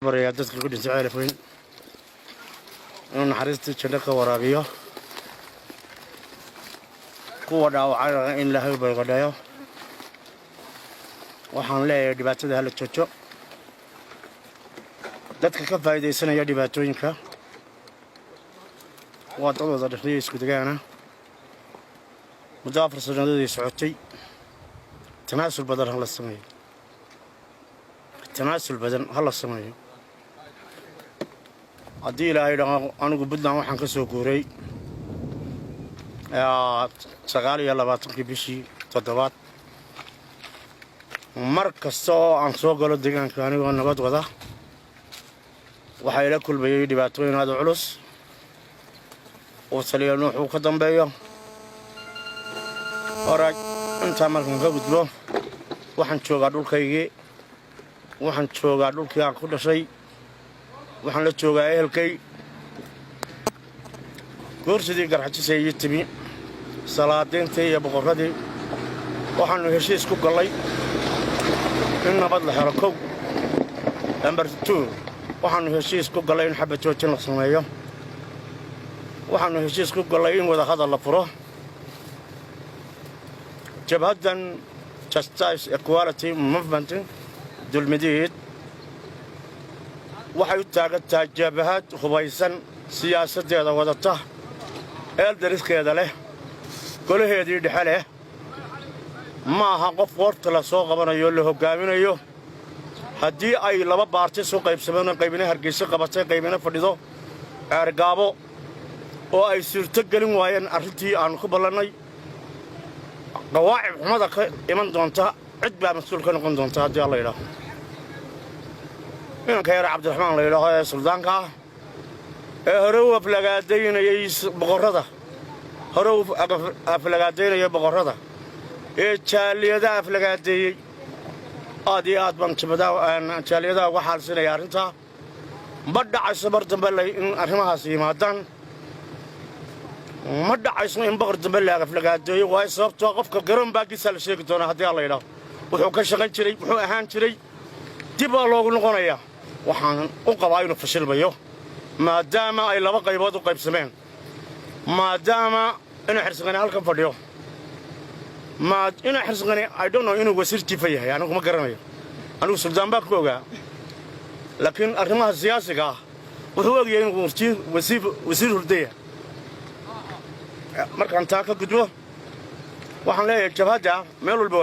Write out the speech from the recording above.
بريا dadka ku dhintay ceelafweyn inuu naxariista janno ka waraabiyo kuwa dhaawacay in la haybayo waxaan leeyahay dhibaatada hala joojo dadka ka faa'iideysanaya dhibaatooyinka waa dadooda dhexdii isku degaana muddo 4 sanadood socotay tanaasul badan hala sameeyo haddii ilaahay dhaho anigu Puntland waxaan ka soo guuray 29 bishii 7 mar kasta oo aan soo galo deegaanka anigoo nabad wada waxa ila kulmayay dhibaatooyin aad u culus oo saliyaan wuxuu ka dambeeyo oray inta markaan ka gudbo waxaan joogaa dhulkaygii waxaan joogaa dhulkii aan ku dhashay waxaan la joogaa ehelkay goorsidii garxajisay iyo timi salaadiintii iyo boqoradii waxaanu heshiis ku galay in nabad la helo kow number 2 waxaanu heshiis ku galay in xabad joojin la sameeyo waxaanu heshiis ku galay in wada hadal la furo jabhadan Justice Equality Movement dulmidiid waxay u taagantahay jabhad hubaysan siyaasadeeda wadata eldariiskeeda leh golaheedii dhexe leh ma aha qof warta la soo qabanayo la hogaaminayo haddii ay laba baarti soo qaybsameen qaybina Hargeysa qabatay qaybina fadhido argaabo oo ay suurto gelin waayeen arrintii aan ku ballanay qawaacib xumada ka iman doonta cid baa mas'uul ka noqon doonta haddii alla yiraahdo إن كير عبد الرحمن الله يرحمه سلطان كا هرو أفلاقاتين يبغرده هرو أفلاقاتين يبغرده تشالي ذا أفلاقاتي أدي أدبان تبدا أن تشالي ذا وحال سنة يارنتا بدأ عصبر تبلي إن أرمها سيماتان بدأ عصبر إن بقر تبلي أفلاقاتي ويصاب توقف كجرم باقي سالشيك تونا هدي الله يرحمه وحوك شغل شري وحوك أهان شري تبى لوجو نقوليا waxaan u qabaa inuu fashilmayo maadaama ay laba qaybood u qaybsameen maadaama inuu xirsigani halkan fadhiyo inuu xirsigani I don't know inuu wasiir jifa yahay anigu ma garanayo anigu suldaan baa ku ogaa laakiin arrimaha siyaasiga ah wuxuu ogyahay inuu wasiir hurdaya markaan taa ka gudbo waxaan leeyahay jabhada meel walba